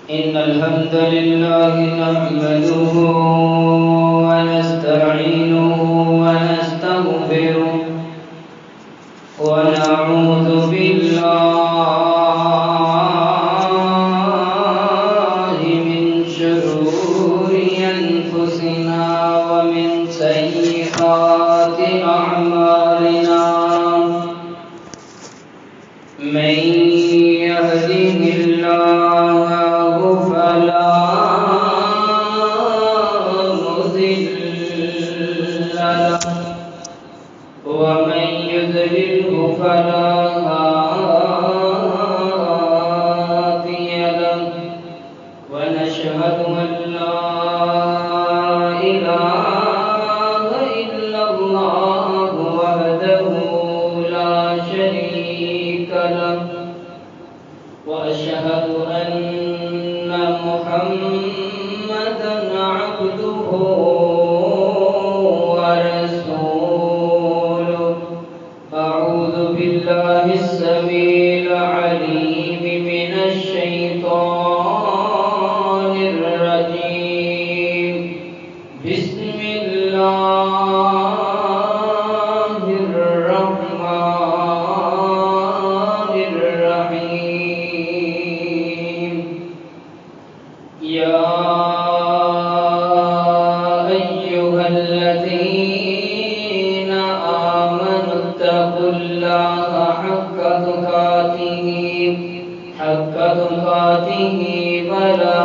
إن الحمد لله نحمده ونستعينه ونستغفره ونعوذ بالله من شرور أنفسنا ومن سيئات أعمالنا من يهده الله فلا مضل له ومن يضلله فلا هادي له ونشهد أن لا إله إلا الله وحده لا شريك له وأشهد أن محمدا عبده ورسوله أعوذ بالله السميع العليم من الشيطان الرجيم بسم الله الرحمن الرحيم يا أيها الذين آمنوا اتقوا الله حق تقاته ولا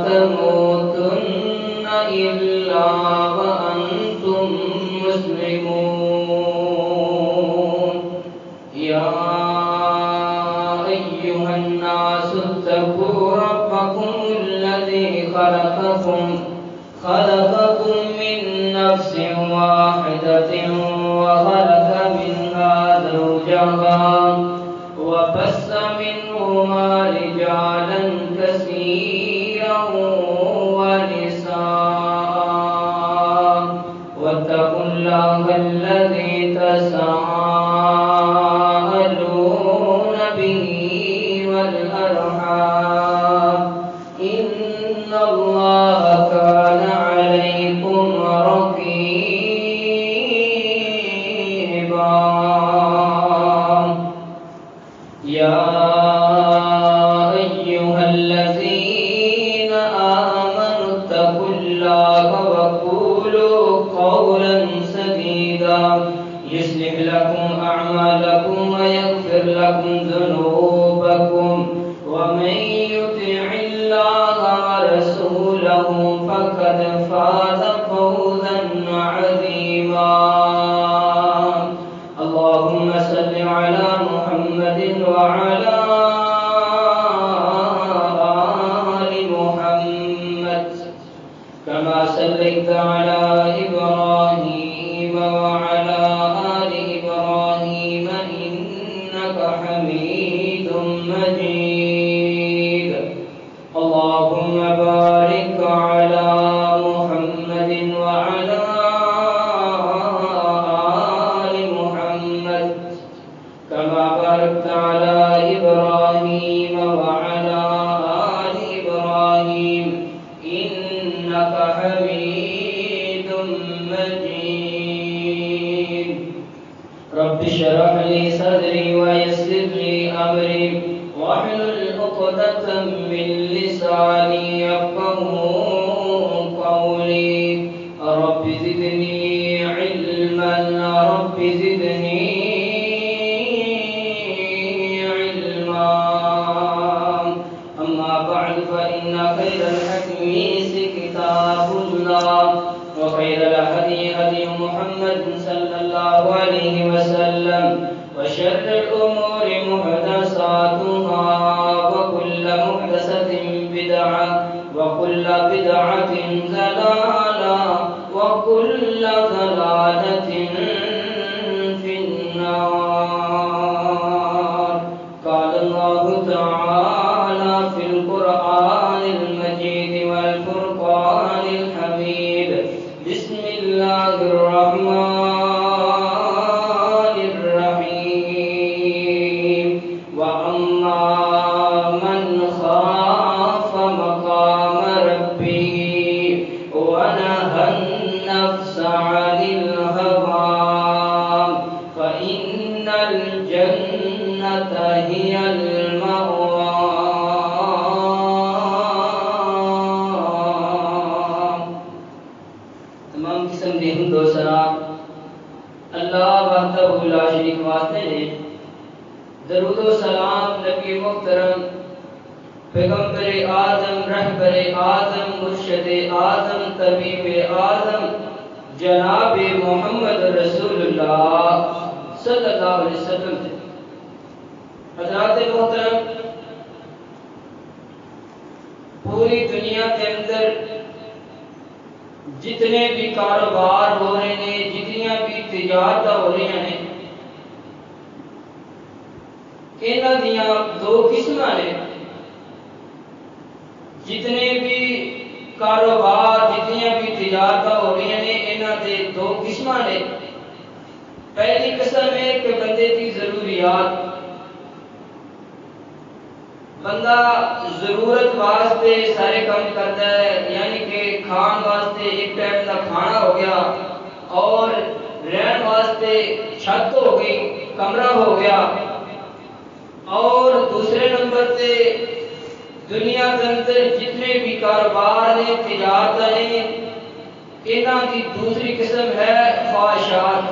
تموتن إلا وأنتم مسلمون يا أيها الناس اتقوا ربكم الذي خلقكم من نفس واحدة وخلق منها زوجها وبث منهما رجالا كثيرا ونساء واتقوا الله الذي تساءلون به والأرحام إن الله كان عليكم رقيبا يا أيها الذين آمنوا اتقوا الله وقولوا قولا سديدا يصلح لكم أعمالكم ويغفر لكم ذنوبكم ومن يطع الله ورسوله فقد فاز فوزا عظيما اللهم صل على محمد وعلى آل محمد كما صليت على إبراهيم وعلى آل إبراهيم إنك حميد مجيد اللهم بارك على محمد وعلى آل محمد كما باركت على إبراهيم وعلى آل إبراهيم إنك حميد مجيد رب اشرح لي صدري ويسر لي أمري واحلل عقدة من لساني يفقهوا قولي رب زدني علما رب زدني علما أما بعد فإن خير الحديث كتاب الله وخير الهدي هدي محمد صلى الله عليه وسلم وشر الأمور محدثاتها وكل محدثة بدعة وكل بدعة ضلالة وكل ضلالة في النار قال الله تعالى في القرآن المجيد والفرقان الحميد بسم الله الرحمن الرحيم عن الهوى فإن الجنة هي المأوى. تمام قسم دی حمد و ثنا اللہ وحدہ لا شریک واسطے نے. درود و سلام نبی محترم پیغمبر آدم رہبر آدم مرشد آدم طبیب آدم جناب محمد رسول اللہ صلی اللہ علیہ وسلم. حضرات محترم، پوری دنیا کے اندر جتنے بھی کاروبار ہو رہے ہیں، جتنیاں بھی تجارت ہو رہی ہیں، انہاں دیاں دو قسم نے. جتنے بھی کاروبار، جتنیاں بھی تجارت ہو رہی ہیں، انہاں دے دو قسم نے. پہلی قسم ہے کہ بندے کی ضروریات. بندہ ضرورت واسطے سارے کام کرتا ہے، یعنی کہ کھان واسطے ایک ٹائم کا کھانا ہو گیا، اور رہن واسطے چھت ہو گئی، کمرہ ہو گیا، اور دوسرے نمبر سے دنیا کے اندر جتنے بھی کاروبار ہیں، تجارت ہیں، انہاں کی دوسری قسم ہے خواہشات.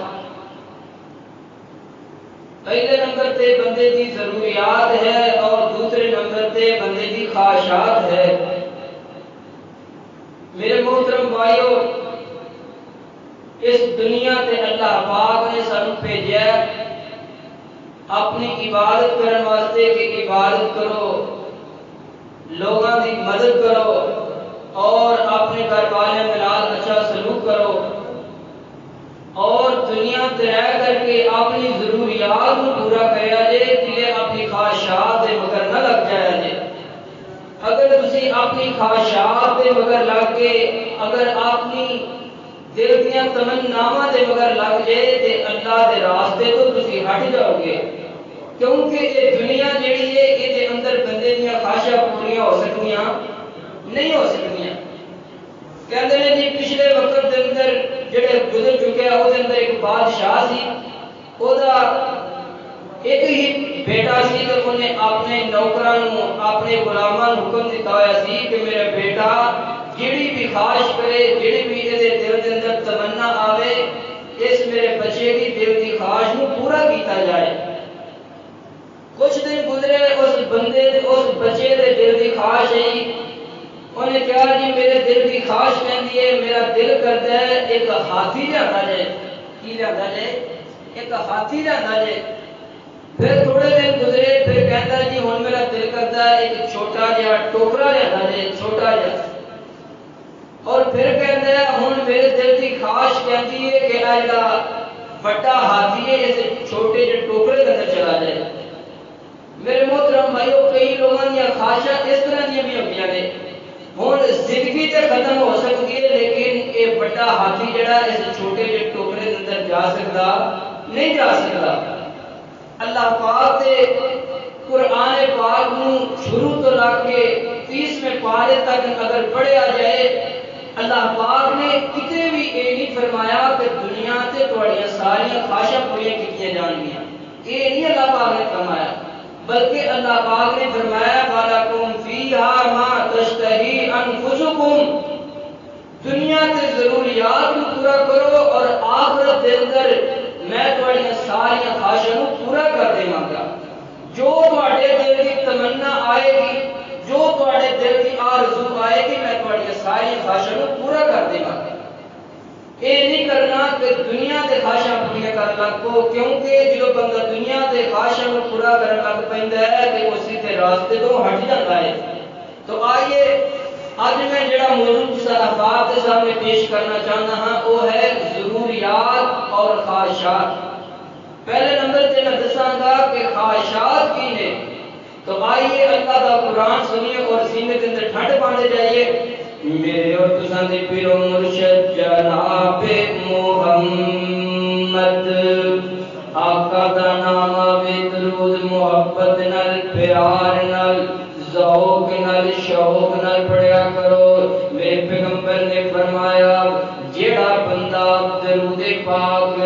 پہلے نمبر تے بندے کی ضروریات ہے اور دوسرے نمبر تے بندے کی خواہشات ہے. میرے محترم بھائیو، اس دنیا تے اللہ پاک نے سانو بھیجا اپنی عبادت کرنے واسطے کہ عبادت کرو، لوگوں کی مدد کرو، اور اپنے گھر والے ملال اچھا سلوک کرو، اور دنیا تے رہ کر کے اپنی ضروریات کو پورا کریا جے، کہ اپنی خواہشات دے مگر نہ لگ جایا جے. اگر تسی اپنی خواہشات دے مگر لگ کے، اگر اپنی دل دیاں تمناواں دے مگر لگ جائے تے اللہ دے راستے تو تسی ہٹ جاؤ گے. کیونکہ یہ دنیا جیڑی ہے یہ دے اندر بندے دیاں خواہشاں پوریاں ہو سکتیاں نہیں ہو سکتیاں. کہندے نے جی پچھلے وقت دے اندر جڑے گزر چکے ہیں، وہ دے اندر ایک بادشاہ سی، او دا ایک ہی بیٹا سی، تو انہیں اپنے نوکراں نوں، اپنے غلاماں نوں حکم دیتا ہوا سی کہ میرا بیٹا جڑی بھی خواہش کرے، جڑی بھی دل دے اندر تمنا آوے، اس میرے بچے دی دل دی خواہش نوں پورا کیتا جائے. کچھ دن گزرے، اس بندے اس بچے دے دل دی خواہش ہے، انہیں کہا جی میرے دل دی خواہش کہندی ہے، میرا دل کرتا ہے ایک ہاتھی لیا جائے. کی لیا جائے؟ ایک ہاتھی لیا جائے. پھر تھوڑے دن گزرے، پھر کہتا جی ہن میرا دل کرتا ہے ایک چھوٹا جہا ٹوکرا لیا جائے، چھوٹا جہا. اور پھر کہتا ہے ہن میرے دل دی خواہش کہندی ہے کہ ایلا بڑا ہاتھی ہے، اس چھوٹے جہے ٹوکرے کے اندر چلا جائے. میرے محترم بھائیو، کئی لوگوں کی خواہشات اس طرح کی بھی ہوتی ہیں. ہوں زندگی تے ختم ہو سکتی ہے، لیکن یہ بڑا ہاتھی جڑا اس چھوٹے جہے ٹوکرے کے اندر جا سکتا نہیں جا سکتا. اللہ پاک دے قرآن پاک نوں شروع تو لگ کے 30ویں پارے تک اگر پڑھیا جائے، اللہ پاک نے کتے بھی یہ نہیں فرمایا کہ دنیا تے تہاڈیاں ساریاں خواہشاں پوریاں کیتیاں جان گیاں. یہ نہیں اللہ پاک نے فرمایا، بلکہ اللہ پاک نے فرمایا وَلَكُمْ فِيهَا مَا تَشْتَهِي أَنفُسُكُمْ. دنیا کے ضروریات کو پورا کرو اور آخرت کے اندر میں تہاڈیاں ساریاں خواہشاں پورا کر دیواں گا. جو تہاڈے دل کی تمنا آئے گی، جو تہاڈے دل کی آرزو آئے گی، میں تہاڈیاں ساریاں خواہشاں پورا کر دیواں گا. یہ نہیں کرنا کہ دنیا کے خواہشاں پوریاں کر لگ پو، کیونکہ جو بندہ دنیا کے خواہشاں پورا کرنے لگ پیندا ہے کہ اسی کے راستے تو ہٹ جاتا ہے. تو آئیے اج میں جڑا موضوع آپ کے سامنے پیش کرنا چاہتا ہاں وہ ہے ضروریات اور خواہشات. پہلے نمبر تے میں دساں گا کہ خواہشات کی نے. تو آئیے اللہ کا قرآن سنیے اور سینے کے اندر ٹھنڈ پانے جائیے. میرے اور تساں دے پیر و مرشد جناب محمد آقا دا نام آوے درود محبت نال پیار نال ذوق نال شوق نال پڑھیا کرو. میرے پیغمبر نے فرمایا جیڑا بندہ درود پاک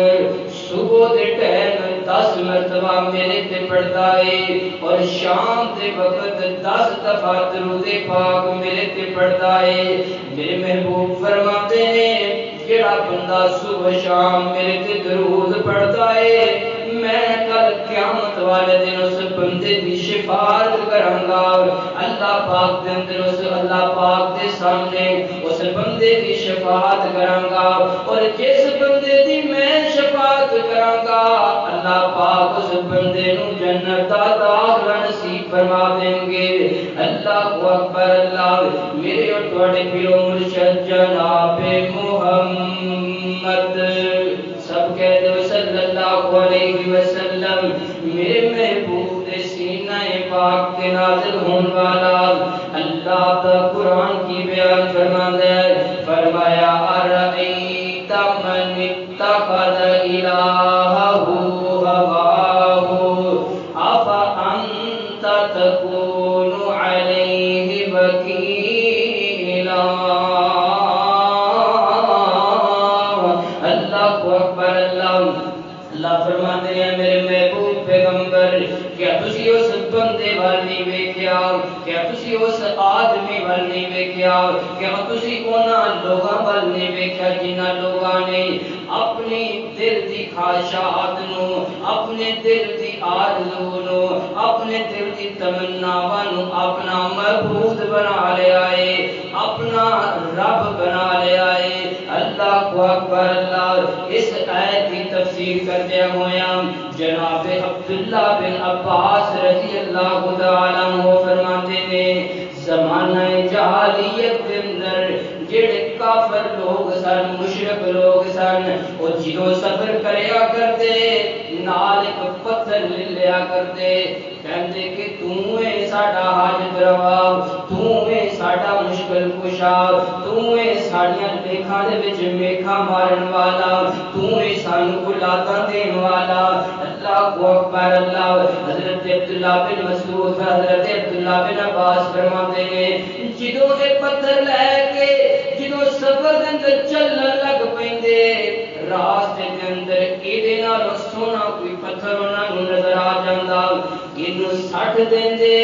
صبح دے ٹائم 10 مرتبہ میرے تے پڑھتا ہے اور شام دے وقت 10 دفعہ درود پاک میرے تے پڑھتا ہے۔ میرے محبوب فرماتے ہیں جڑا بندہ صبح شام میرے تے درود پڑھتا ہے میں کل قیامت والے دن اس بندے دی شفاعت کراں گا۔ اللہ پاک دے اندر اس اللہ پاک دے سامنے اس بندے دی شفاعت کراں گا اور جس بندے دی میں شفاعت کراں گا اللہ پاک اس بندے نو جنت دا داخلہ نصیب فرما دیں گے۔ اللہ اکبر اللہ۔ میرے اور تواڈے پیرو مرشد جناب محمد سب کہہ دو صلی اللہ علیہ وسلم۔ میرے محبوب دے سینہ پاک کے نازل ہون والا اللہ دا قرآن کی بیان فرماتا ہے، فرمایا ارأیت من اتخذ الہہ ہواہ افانت تکون علیہ وکیلا۔ اللہ اکبر اللہ۔ اللہ فرماتے ہیں میرے محبوب پیغمبر کیا تسی اس بندے وال نہیں ویکھیا، کیا تسی اس آدمی وال نہیں ویکھیا، کیا تسی انہاں لوگاں وال نہیں ویکھیا جنہاں لوگاں نے اپنی دل دی خواہشات نو، اپنے دل دی آرزو نو، اپنے دل دی تمناواں نو اپنا معبود بنا لیا ہے، اپنا رب بنا لیا ہے۔ اللہ اکبر اللہ۔ اس آیت کی تفسیر کرتے ہویا جناب عبداللہ بن عباس رضی اللہ تعالیٰ عنہ فرماتے ہیں زمانہ جاہلیت کے اندر جڑے کافر لوگ سن، مشرک لوگ سن، وہ جدوں سفر کریا کرتے نال ایک پتھر لے لیا کرتے، کہندے کہ تو اے ساڈا حاجت روا، تو اے ساڈا مشکل کشا، تو اے ساڈیاں لیکھاں دے وچ میکھاں مارن والا، تو اے سانو اولاداں دین والا۔ اللہ اکبر اللہ۔ حضرت عبداللہ بن مسعود حضرت عبداللہ بن عباس فرماتے ہیں جدوں اے پتھر لے کے جدوں سفر دے اندر چلن لگ پیندے راستے دے اندر ایدے نال سونا کوئی پتھر انہاں نوں نظر آ جاندا، اینوں سٹ دیندے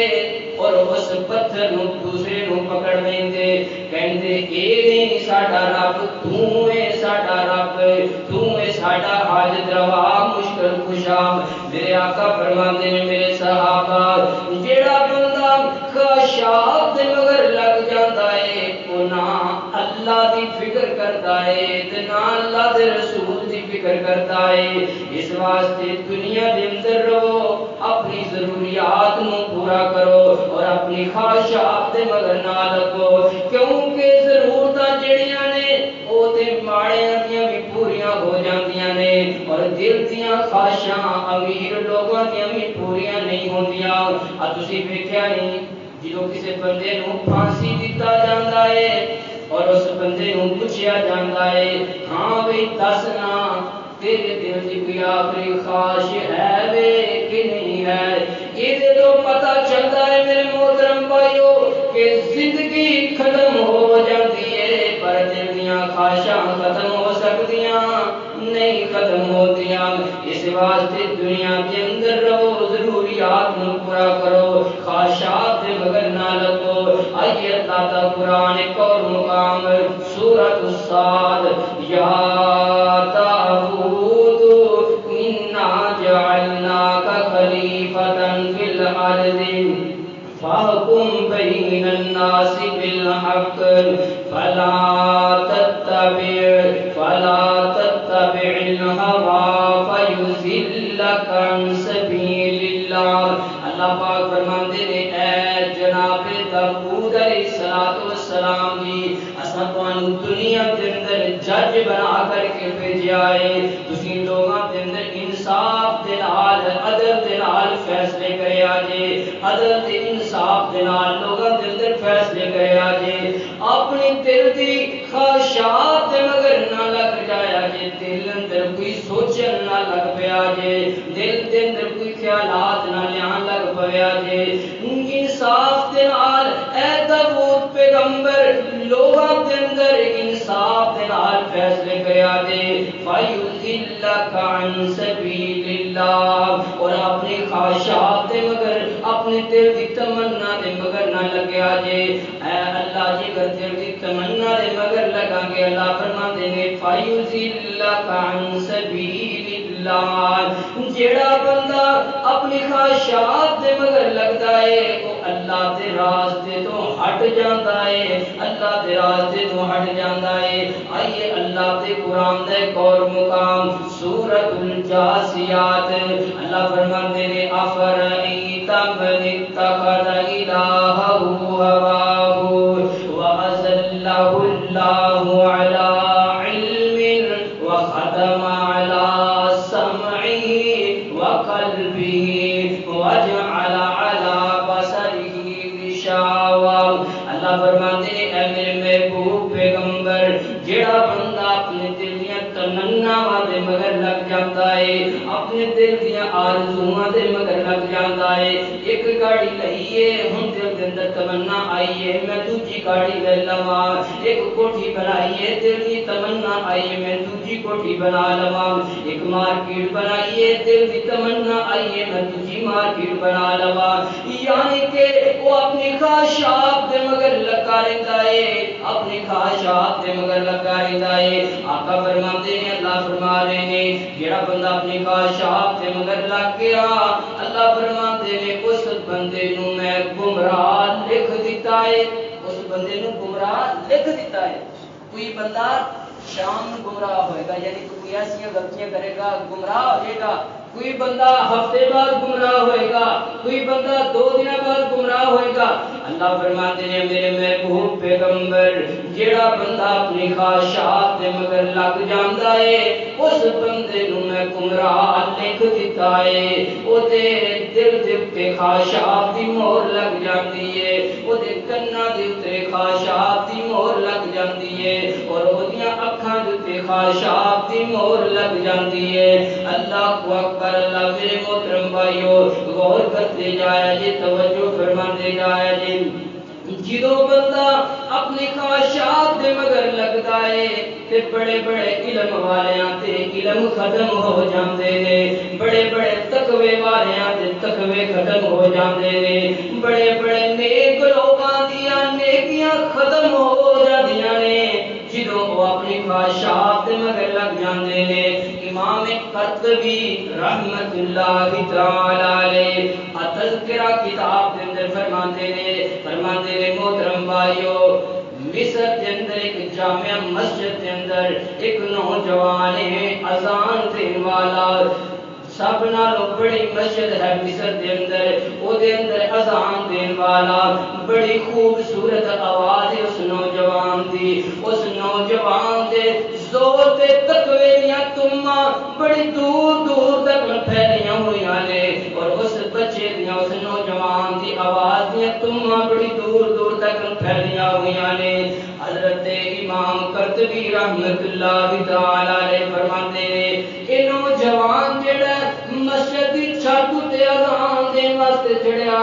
اور اس پتھر نوں دوسرے نوں پکڑ لیندے، کہندے اے نہیں ساڈا رب، تو اے ساڈا رب، تو اے ساڈا حاجت روا مشکل کشا۔ میرے آقا فرماتے ہیں میرے صحابہ جیڑا بندہ خواہشات دے مگر لگ جاندا ہے وہ نہ اللہ دی فکر کرتا ہے تے نہ اللہ دے رسول دی فکر کرتا ہے۔ اس واسطے دنیا دے اندر رہو، اپنی ضروریات نو پورا کرو اور اپنی خواہشات دے مگر نہ لگو، کیونکہ ضرورتاں جڑیاں نے او تے ماڑیاں دیاں بھی پوریاں ہو جاندیاں نے اور دل دیاں خواہشاں امیر لوگاں دیاں بھی پوریاں نہیں ہوندیاں۔ تسی ویکھیا نہیں جدوں کسے بندے نوں پھانسی دتا جاندا ہے اور اس بندے نوں پوچھیا جاندا ہے ہاں بھئی دس نا تیرے دل دی کوئی آخری خواہش ہے وے کہ نہیں ہے، یہ تو پتہ چلتا ہے میرے محترم بھائیو کہ زندگی ختم ہو جاتی ہے پر دل دیاں خواہشاں ختم ہو سکتیاں نہیں، ختم ہوتیاں۔ اس واسطے دنیا کے اندر رہو، ضروریات نو پورا کرو، خواہشات دے مگر نہ لگو۔ آئیے اللہ کا قرآن ایک اور مقام سورۃ الصاد یا داؤد انا جعلناک خلیفۃ فی الارض فاحکم بین الناس بالحق فلا تتبع الہوی فیضلک عن سبیل اللہ۔ اللہ پاک فرماندے نے اے جناب داؤد علیہ السلام جی اساں تانوں دنیا دے اندر جج بنا کر کے بھیجیا ہے، تسی لوگاں دے اندر انصاف دے نال عدل دے نال فیصلے کریا جے، عدل تے انصاف دے نال لوگاں دے اندر فیصلے کریا جے، اپنی دل دی خواہشات دے مگر نہ لگ جایا جے، دل اندر کوئی سوچن نہ لگ پیا جے، دل دے اندر کوئی خیالات نہ لیان لگ پیا جے، انصاف دے نال اے داؤد پیغمبر لوگوں کے اندر انصاف کے نال فیصلے کریا دے فَيُضِلَّكَ عَن سَبِيلِ اللَّهِ اور اپنی خواہشات دے مگر اپنے دل دی تمنا دے مگر نہ لگیا جے اے اللہ جی اگر دل دی تمنا دے مگر لگا گے اللہ فرماندے نے فَيُضِلَّكَ عَن سَبِيلِ اللَّهِ جیڑا بندہ اپنی خواہشات دے مگر لگدا ہے وہ اللہ دے راستے تو ہٹ جاندا ہے اللہ دے راستے تو ہٹ جاندا ہے آئیے اللہ دے قرآن دے ایک اور مقام سورۃ الجاسیات اللہ فرماندے نے افرأیت من اتخذ الہہ ہواہ وأضلہ اللہ علی علم وختم علی سمعہ وقلبہ وجعل علی بصرہ غشاوہ اللہ فرماتے ہیں اے میرے محبوب پیغمبر جیڑا بندہ اپنے دل دیاں تمناواں دے مگر لگ جاندا ہے اپنے دل دیاں آرزوؤں دے مگر لگ جاندا ہے ایک گاڑی لئیے ہن دل دے اندر تمنا آئیے میں دوجی گاڑی لے لواں ایک کوٹھی بنائیے دل دی تمنا آئیے میں دوجی کوٹھی بنا لواں ایک مارکیٹ بنائیے دل دی تمنا آئیے میں دوجی مارکیٹ بنا لواں یعنی کہ وہ اپنی خواہشات دے مگر لگا رہتا ہے اپنی خواہشات دے مگر لگا رہتا ہے آقا فرماتے ہیں اللہ فرما رہے ہیں جڑا بندہ اپنی خواہشات دے مگر لگ گیا اللہ فرماتے ہیں اس بندے نو میں گمراہ لکھ دیتا ہے اس بندے نو گمراہ لکھ دیتا ہے کوئی بندہ شام گمراہ ہوئے گا یعنی کوئی ایسی غلطیاں کرے گا گمراہ ہو جائے گا کوئی بندہ ہفتے بعد گمراہ ہوئے گا کوئی بندہ 2 دن بعد گمراہ ہوئے گا اللہ فرماتے ہیں میرے محبوب پیغمبر جیڑا بندہ اپنی خواہشات دے مگر لگ جاندا ہے اس بندے نو میں گمراہ لکھ دیتا ہے او دے دل دے تے خواہشات دی مہر لگ جاندی ہے او دے کناں دے تے خواہشات دی مہر لگ جاندی ہے اور او دیاں اکھاں دے تے خواہشات دی مہر لگ جاندی ہے اللہ اکبر اللہ میرے محترم بھائیو غور کرتے جایا جی توجہ فرماندے جایا جی جدو بندہ اپنی خواہشات دے مگر لگدا ہے تے بڑے بڑے علم والیاں تے علم ختم ہو جاندے نے بڑے بڑے تقوی والیاں تے تقوی ختم ہو جاندے نے بڑے بڑے نیک لوکاں دیاں نیکیاں ختم ہو جاندیاں نے جدو وہ اپنی خواہشات دے مگر لگ جاندے نے امام قرطبی رحمت اللہ تعالی علیہ تذکرہ کتاب دے اندر فرماتے نے محترم بھائیو مصر کے اندر ایک جامع مسجد کے اندر ایک نوجوان ہے اذان دین والا سب نالوں بڑی مسجد ہے مصر دے اندر او دے اندر اذان دین والا بڑی خوبصورت آواز ہے اس نوجوان دی اس نوجوان دے زور تے تقوی دیاں تماں بڑی دور دور تک پھیلیاں ہوئیاں نے اور اس بچے دیاں اس نوجوان دی آواز دیاں تماں بڑی دور دور تک پھیلیاں ہوئیاں نے حضرت امام قرطبی رحمت اللہ تعالی علیہ فرماتے ہیں کہ نوجوان جڑا مسجد دی چھت تے اذان دین واسطے چڑھیا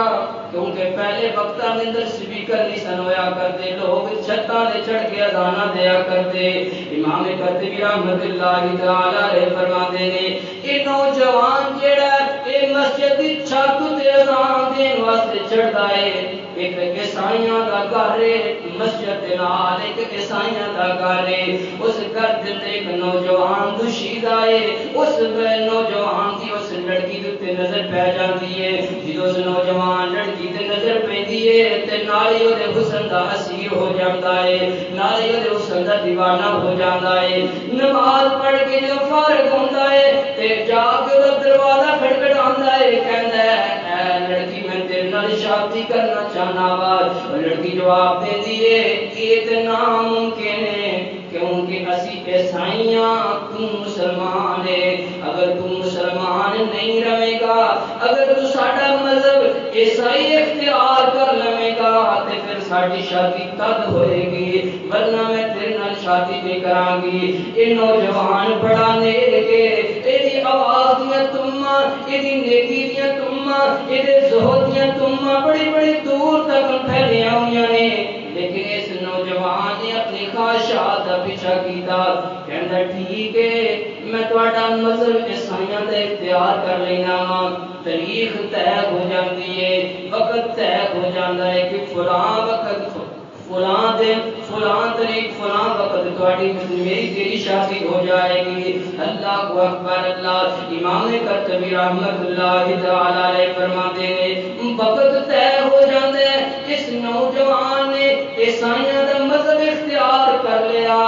کیونکہ پہلے وقتاں دے اندر سپیکر نہیں سن ہویا کرتے لوگ چھتاں تے چڑھ کے اذاناں دیا کرتے امام قرطبی رحمت اللہ تعالی علیہ فرماتے ہیں کہ نوجوان جڑا اے مسجد دی چھت تے اذان دین واسطے چڑھدا ہے ایک عیسائیاں دا گھر ہے مسجد دے نال ایک عیسائیاں دا گھر ہے اس گھر دے اندر ایک نوجوان دوشیدہ ہے اس نوجوان دی اس لڑکی دے تے نظر پہ جاندی ہے جدوں اس نوجوان لڑکی تے نظر پیندی ہے تے نال ہی اودے حسن دا اسیر ہو جاندا ہے نال ہی اودے حسن دا دیوانہ ہو جاندا ہے نماز پڑھ کے جو فارغ ہوندا ہے تے جا کے دروازہ کھٹکھٹاندا ہے کہندا ہے اے لڑکی میں تیرے نال شادی کرنا چاہنا وا لڑکی جواب دیندی ہے یہ تے ناممکن ہے کیونکہ اسی عیسائیاں تم مسلمان ہے اگر تم مسلمان نہیں رہے گا اگر تو ساڈا مذہب عیسائی اختیار کر لے گا تے پھر ساڈی شادی تد ہوئے گی ورنہ میں تیرے نال شادی نہیں کراں گی اے نوجوان بڑا نیک ہے ایدی آواز دیاں تماں ایدی نیکی دیاں تماں ایدے زہد تماں بڑی بڑی دور تک پھیلیاں ہوئی نے، لیکن اس نوجوان نے اپنی خواہشات کا پیچھا کیتا، کہندا ٹھیک ہے میں تہاڈا مذہب عیسائیاں دا اختیار کر لینا وا۔ تاریخ طے ہو جاندی ہے، وقت طے ہو جاندا ہے کہ فلاں وقت فلاں دن فلاں تاریخ فلاں وقت تہاڈی میری تیری شادی ہو جائے گی۔ اللہ اکبر اللہ۔ امام قرطبی رحمۃ اللہ تعالی علیہ فرماتے ہیں وقت طے ہو جاندے اس نوجوان نے عیسائیاں دا مذہب اختیار کر لیا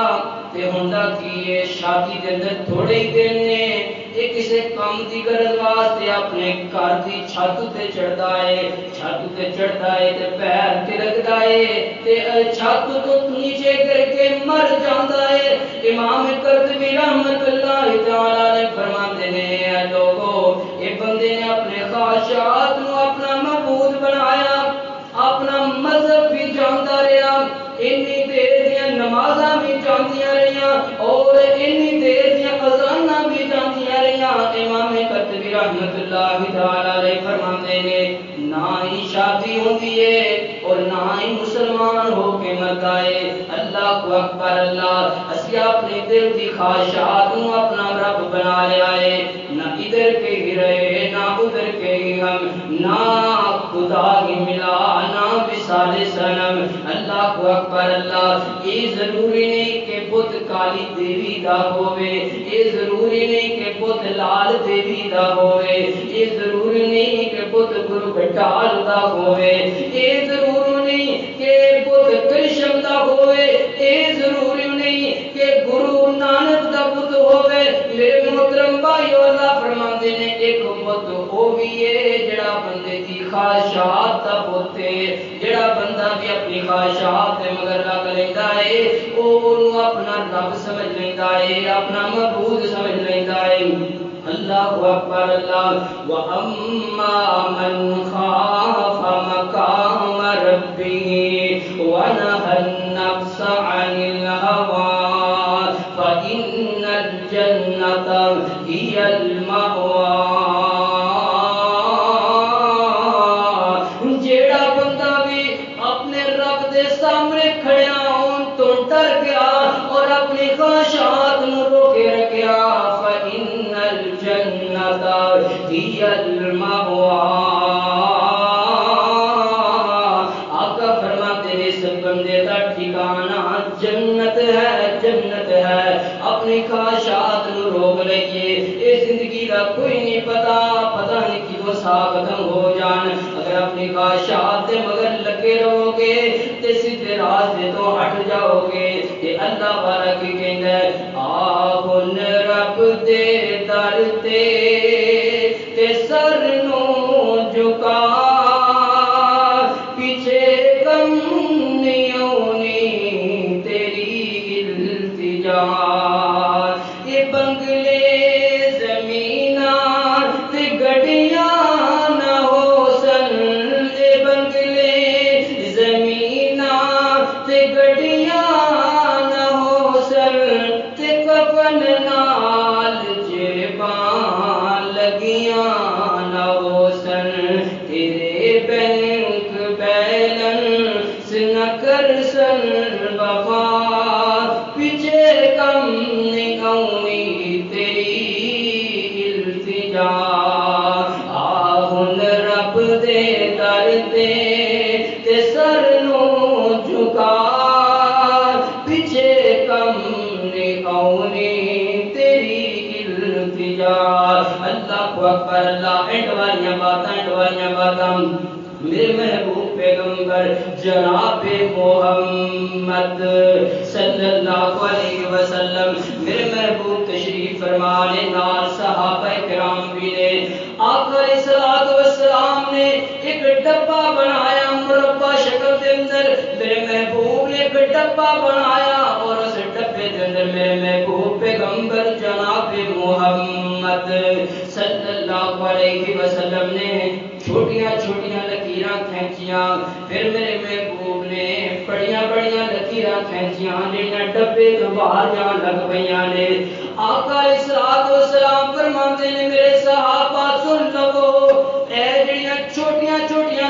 تے ہوندا کی ہے شادی دے اندر تھوڑے ہی دن نے یہ کسی کام دی غرض واسطے اپنے گھر دی چھت تے چڑھدا ہے، چھت تے چڑھدا ہے تے پیر تلکدا ہے تے چھت تو نیچے گر کے مر جاندا ہے۔ امام قرطبی رحمۃ اللہ تعالی علیہ فرماتے ہیں لوگوں یہ بندے نے اپنے خواہشات نو اپنا معبود بنایا، اپنا مذہب بھی جانتا رہا، انی دیر دیا نمازاں بھی جاندیاں رہیاں اور انی دیر دیا اذاناں بھی جاندیاں رہیاں۔ امام قرطبی رحمۃ اللہ تعالی علیہ فرماتے ہیں نہ ہی شادی ہوتی ہے اور نہ ہی مسلمان ہو کے مرتا ہے۔ اللہ اکبر اللہ۔ اسی اپنے دل کی خواہشات نو اپنا رب بنا لیا ہے، نہ ادھر کے ہی رہے نہ ادھر کے ہی ہم، نہ خدا ہی ملا نہ وصال صنم۔ اللہ اکبر اللہ۔ یہ ضروری نہیں کہ بت کالی دیوی دا ہوئے، یہ ضروری نہیں کہ بت لال دیوی دا ہوئے، یہ ضروری نہیں کہ بت گرو گٹال دا ہوئے، یہ ضروری نہیں کہ بت کرشم دا ہوئے، یہ ضروری نہیں کہ گرو نانک دا بت ہوئے۔ میرے محترم بھائیو اللہ فرماتے ہیں ایک بت وہ بھی ہے جڑا بندے دی خواہشات دا بت ہے، جڑا بندہ بھی اپنی خواہشات دے مگر لگ لیندا ہے وہ اپنا رب سمجھ لیندا ہے، اپنا معبود سمجھ لیندا ہے۔ اللہ اکبر اللہ۔ وَأَمَّا مَنْ خَافَ مَقَامَ رَبِّهِ وَنَهَى النَّفْسَ عَنِ الْهَوَىٰ فَإِنَّ الْجَنَّةَ هِيَ الْمَأْوَىٰ۔ جیڑا بندہ بھی اپنے رب دے سامنے کھڑیا ہون تو ڈر گیا اور اپنی خواہشات نو روکے رکھیا فَإِنَّ الْجَنَّةَ هِيَ الْمَأْوَىٰ۔ آقا فرماتے ہیں اس بندے دا ٹھکانہ جنت ہے، جنت ہے۔ اپنی خواہشات نو روک لئیے، اس زندگی دا کوئی نہیں پتا، پتہ نہیں کدو سا ختم ہو جان۔ اگر اپنی خواہشات دے مگر لگے رہو گے تے سیدھے راستے تو ہٹ جاؤ گے۔ تے اللہ والا کی کہندا ہے آہن رب دے در تے سر نو جھکا پیچھے کم نہیں ہونی تیری التجا۔ یہ بنگلے زمیناں تے گڈیاں نہ ہو سن، یہ بنگلے زمیناں تے گڈیاں نہ ہو سن، تے کفن نال جیباں لگیاں نہ ہو سن، تیرے بینک بیلنس نہ کر سن وفا، پیچھے کم نہیں آؤنی تیری التجا۔ آہن رب دے در تے سر نو جھکا پیچھے کم نہیں آؤنی تیری التجا۔ اللہ اکبر اللہ۔ اینڈ والیاں باتاں میرے محبوب پیغمبر جناب محمد صلی اللہ علیہ وسلم میرے محبوب تشریف فرمانے نال صحابہ کرام بھی نے۔ آقا علیہ الصلوۃ والسلام نے ایک ڈبہ بنایا مربع شکل دے اندر، میرے محبوب نے ایک ڈبہ بنایا اور اس ڈبے دے اندر میرے محبوب پیغمبر جناب محمد صلی اللہ علیہ وسلم نے چھوٹیاں چھوٹیاں لکیراں کھینچیاں، پھر میرے محبوب نے بڑیاں بڑیاں لکیراں کھینچیاں جڑیاں ڈبے تو باہر جان لگ پیاں نے۔ آقا علیہ الصلوۃ والسلام فرماتے نے میرے صحابہ سن لو، اے جڑیاں چھوٹیاں چھوٹیاں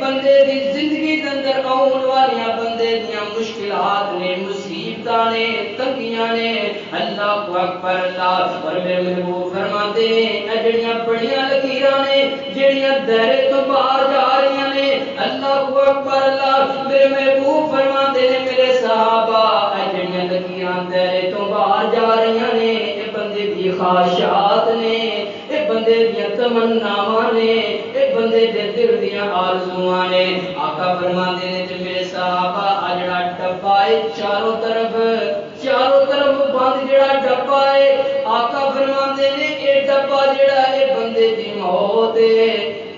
بندے دی زندگی دے اندر آن والیاں بندے دیاں مشکلات نے مصیبتاں نے تنگیاں نے اللہ اکبر اللہ اور میرے محبوب فرماتے ہیں اے جڑیاں بڑیاں لکیراں نے جڑیاں دائرے تو باہر جا رہی نے اللہ اکبر اللہ میرے محبوب فرماتے ہیں میرے صحابہ اے جڑیاں لکیراں دائرے تو باہر جا رہی نے اے بندے دی خواہشات نے اے بندے دیاں تمناواں نے اے بندے دے دل دیاں آرزوواں نے آقا فرماتے ہیں تے میرے صحابہ آ جڑا ڈبا ہے چاروں طرف بند جڑا ڈبا ہے آقا فرماتے ہیں اے ڈبا جڑا ہے بندے دی موت ہے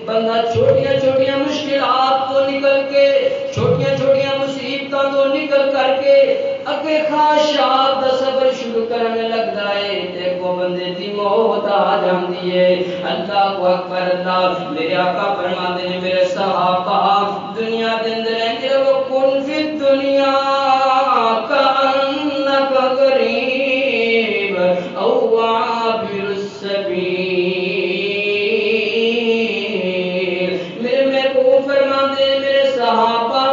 بندہ چھوٹیاں چھوٹیاں مشکلات تو نکل کے چھوٹیاں چھوٹیاں مصیبتاں تو نکل کر کے اگے خواہشات دا صبر شروع کرنے لگتا ہے دیکھو بندے دی موت آ جاندی ہے اللہ اکبر اللہ میرے آقا فرماتے ہیں میرے صحابہ دنیا دے اندر انج رہو کن فی الدنیا کأنک غریب او عابر السبیل میرے محبوب فرماتے ہیں میرے صحابہ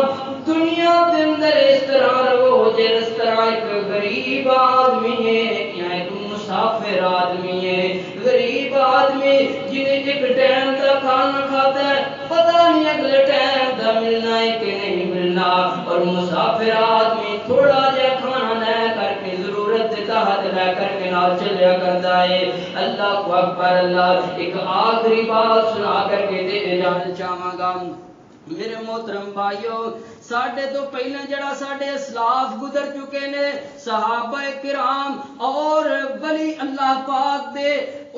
دنیا دے اندر اس طرح رہو جس طرح ایک غریب آدمی ہے یا ایک مسافر آدمی ہے غریب آدمی جنہیں ایک ٹائم کا کھانا کھاتا ہے پتہ نہیں اگلے ٹائم کا ملنا ہے کہ نہیں ملنا اور مسافر آدمی تھوڑا جا کھانا لے کر کے ضرورت کے تحت لے کر کے نال چلیا کرتا ہے اللہ اکبر اللہ ایک آخری بات سنا کر کے دے اجازت چاہواں گا میرے محترم بھائیو ساڈے تو پہلے جڑا ساڈے اسلاف گزر چکے نے صحابہ کرام اور ولی اللہ پاک دے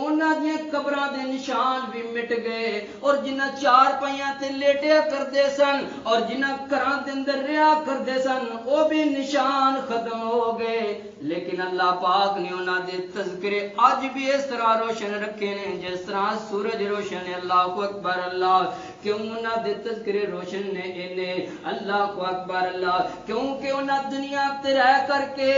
انہاں دی قبراں دے نشان بھی مٹ گئے اور جنہاں چار پائیاں تے لیٹیا کردے سن اور جنہاں گھراں دے اندر رہیا کردے سن او بھی نشان ختم ہو گئے لیکن اللہ پاک نے انہاں دے تذکرے اج بھی اس طرح روشن رکھے نے جس طرح سورج روشن ہے اللہ اکبر اللہ کیوں انہاں دے تذکرے روشن نے انہیں اللہ اکبر اللہ کیونکہ انہاں دنیا تے رہ کر کے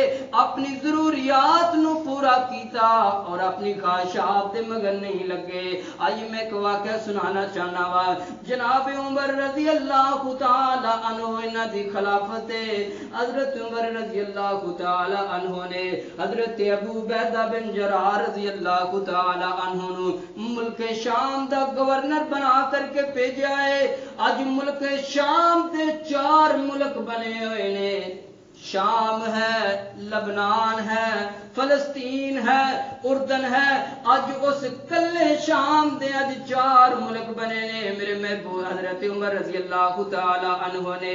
اپنی ضروریات نو پورا کیتا اور اپنی خواہشات دے مگر نہیں لگے آئیے میں ایک واقعہ سنانا چاہنا وا جناب عمر رضی اللہ تعالی عنہ انہاں دی خلافت حضرت عمر رضی اللہ تعالی عنہ نے حضرت ابو عبیدہ بن جراح رضی اللہ تعالی عنہ نو ملک شام دا گورنر بنا کر کے بھیجا ہے اج ملک شام دے 4 ملک بنے ہوئے نے شام ہے لبنان ہے فلسطین ہے اردن ہے اج اس کلے شام دے اج 4 ملک بنے نے میرے محبوب حضرت عمر رضی اللہ تعالی عنہ نے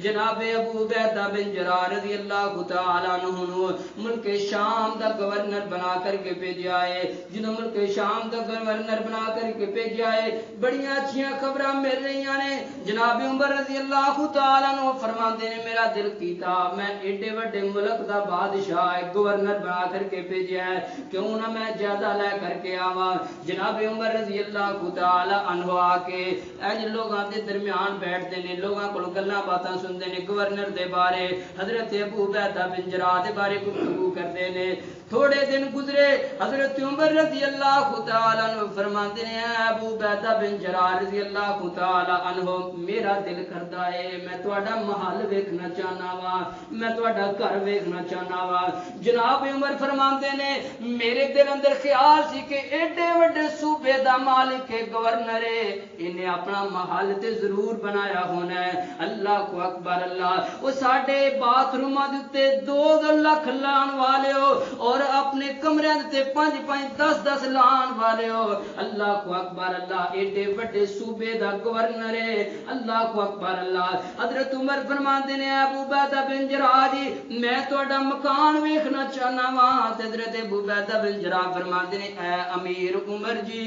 جناب ابو عبیدہ بن جراح رضی اللہ تعالی عنہ نو ملک شام دا گورنر بنا کر کے بھیجا ہے جنہوں ملک شام دا گورنر بنا کر کے بھیجا ہے بڑیاں اچھیاں خبراں مل رہی نے جناب عمر رضی اللہ تعالی عنہ فرماتے نے میرا دل کیتا میں ایڈے وڈے ملک دا بادشاہ گورنر بنا کر کے بھیجا ہے کیوں نہ میں زیادہ لے کر کے آواں جناب عمر رضی اللہ تعالی عنہ آ کے انج لوگاں دے درمیان بیٹھتے نے لوگاں کول گلاں باتاں سنتے نے گورنر دے بارے حضرت ابو عبیدہ بن جراح دے بارے گفتگو کرتے نے تھوڑے دن گزرے حضرت عمر رضی اللہ تعالی عنہ فرماتے ہیں ابو عبیدہ بن جراح رضی اللہ تعالی عنہ میرا دل کردا ہے میں تہاڈا محل ویکھنا چاہنا وا میں تہاڈا گھر ویکھنا چاہنا وا جناب عمر فرماتے نے میرے دل اندر خیال سی کہ ایڈے وڈے صوبے دا مالک گورنر ہے انہیں اپنا محل تے ضرور بنایا ہونا ہے اللہ کو اکبر اللہ وہ ساڈے باتھ روماں دے تے 2 لاکھ لان والے ہو اور اپنے کمرے تے 5-5 10-10 لان والے ہو اللہ کو اکبر اللہ ایڈے وڈے صوبے دا گورنر ہے اللہ کو اکبر اللہ حضرت عمر فرماتے نے ابو عبیدہ بن جراح جی میں تہاڈا مکان ویکھنا چاہنا وا حضرت ابو عبیدہ بن جراح فرماتے نے اے امیر عمر جی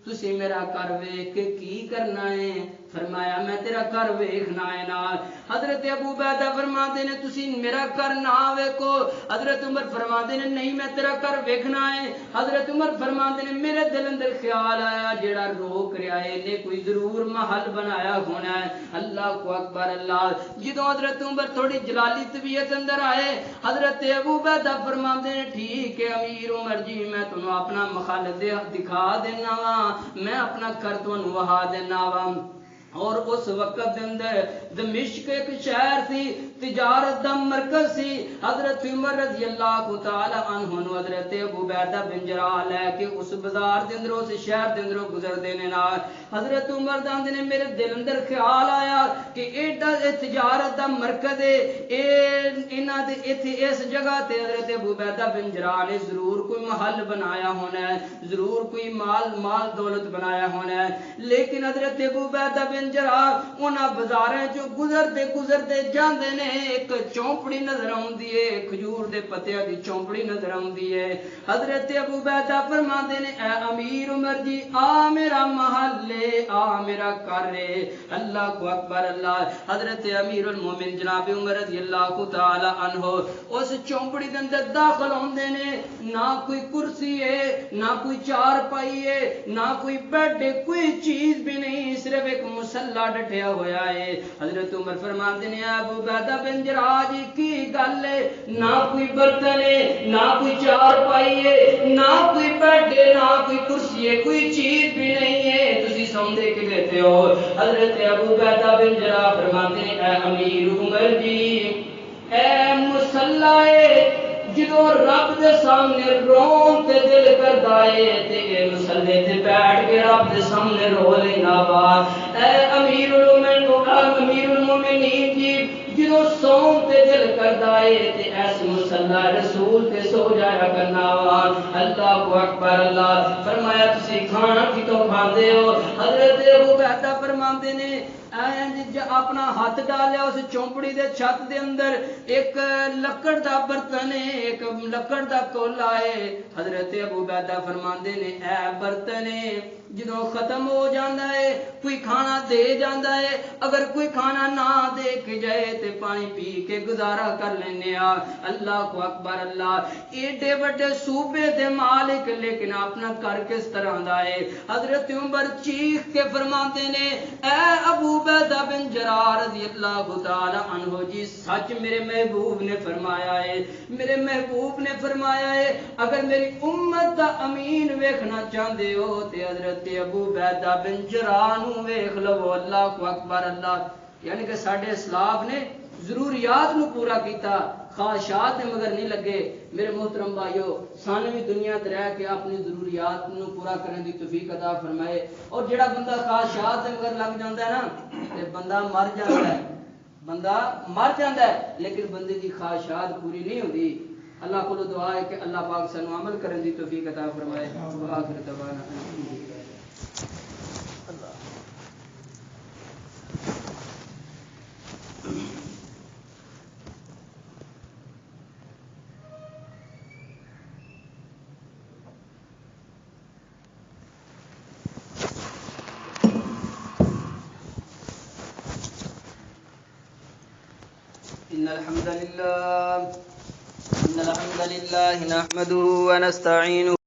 تسی میرا گھر ویکھ کے کی کرنا ہے فرمایا میں تیرا گھر ویکھنا ہے نا حضرت ابو عبیدہ فرماتے نے تسی میرا گھر نہ ویکھو حضرت عمر فرماتے نے نہیں میں تیرا گھر ویکھنا ہے حضرت عمر فرماتے نے میرے دل اندر خیال آیا جیڑا روک رہا ہے نے کوئی ضرور محل بنایا ہونا ہے اللہ کو اکبر اللہ جدوں حضرت عمر تھوڑی جلالی طبیعت اندر آئے حضرت ابو عبیدہ فرماتے نے ٹھیک ہے امیر عمر جی میں تمہیں اپنا محل دکھا دینا وا میں اپنا گھر تمہیں وہا دینا وا اور اس وقت دے اندر دمشق ایک شہر سی، تجارت دا مرکز سی. حضرت عمر رضی اللہ تعالی عنہ نو حضرت ابو عبیدہ بن جراح لے کے اس بازار دے اندر اس شہر دے اندر گزر دینے نال حضرت عمر داندے نے میرے دل اندر خیال آیا کہ ایڈا تجارت دا مرکز ہے، انہاں دے ایتھے اس جگہ تے حضرت ابو عبیدہ بن جراح نے ضرور کوئی محل بنایا ہونا ہے، ضرور کوئی مال دولت بنایا ہونا ہے. لیکن حضرت ابو عبیدہ بن جراح انہاں بازاراں چوں گزرتے جاندے نے، ایک چونپڑی نظر آوندی ہے، کھجور دے پتیاں دی چونپڑی نظر آوندی ہے. حضرت ابو عبیدہ فرماندے نے اے امیر عمر جی آ میرا محلے، آ میرا گھر ہے. اللہ کو اکبر اللہ. حضرت امیر المومن جناب عمر رضی اللہ تعالی عنہ اس چونپڑی دے اندر داخل ہوندے نے. نہ کوئی کرسی ہے، نہ کوئی چار پائی ہے، نہ کوئی بیڈ ہے، کوئی چیز بھی نہیں، صرف ایک مسلح ڈٹیا ہوا ہے. حضرت عمر فرماندے نے ابو عبیدہ بن جراح جی کی گل ہے؟ نہ کوئی برتن ہے، نہ کوئی چار پائی ہے، نہ کوئی بیڈ ہے، نہ کوئی کرسی ہے، کوئی چیز بھی نہیں ہے، تسی سوندے کہ لیتے ہو؟ حضرت ابو عبیدہ بن جراح فرماتے ہیں اے امیر عمر جی، اے مسلح ہے جدو رب دے سامنے رون تے دل کردا ہے تے اے مسلے تے بیٹھ کے رب دے سامنے رو لینا بات. اے امیر المومنین جی جدو سون تے دل کردا ہے تے ایس مسلح رسول تے سو جایا کرنا وا. اللہ کو اکبر اللہ. فرمایا تسی کھانا کتوں کھاندے ہو؟ حضرت ابو عبیدہ فرماندے نے اپنا ہاتھ ڈالیا اس چونپڑی دے چھت دے اندر، ایک لکڑ دا برتن ہے، ایک لکڑ دا کولا ہے. حضرت ابو عبیدہ فرماندے نے اے برتن ہے جدوں ختم ہو جاندا ہے کوئی کھانا دے جاندا ہے، اگر کوئی کھانا نہ دے کے جائے تے پانی پی کے گزارا کر لینے آ. اللہ کو اکبر اللہ. ایڈے بڑے صوبے دے مالک لیکن اپنا گھر کس طرح دا ہے؟ حضرت عمر چیخ کے فرماندے نے اے ابو عبیدہ بن جراح رضی اللہ تعالی عنہ جی سچ میرے محبوب نے فرمایا ہے، میرے محبوب نے فرمایا ہے اگر میری امت دا امین ویکھنا چاہندے ہو تے حضرت ابو عبیدہ بن جراح نو ویکھ لو. اللہ کو اکبر اللہ. یعنی کہ ساڈے اسلاف نے ضروریات نو پورا کیتا، خواہشات نے مگر نہیں لگے. میرے محترم بھائیو سانو بھی دنیا تے رہ کے اپنی ضروریات نو پورا کرنے دی توفیق عطا فرمائے. اور جڑا بندہ خواہشات نے مگر لگ جاندا ہے نا تے بندہ مر جاندا ہے، بندہ مر جاندا ہے لیکن بندے دی خواہشات پوری نہیں ہوندی. اللہ کو دعا ہے کہ اللہ پاک سانو عمل کرنے دی توفیق عطا فرمائے. آخر دعوانا إن الحمد لله نحمده ونستعينه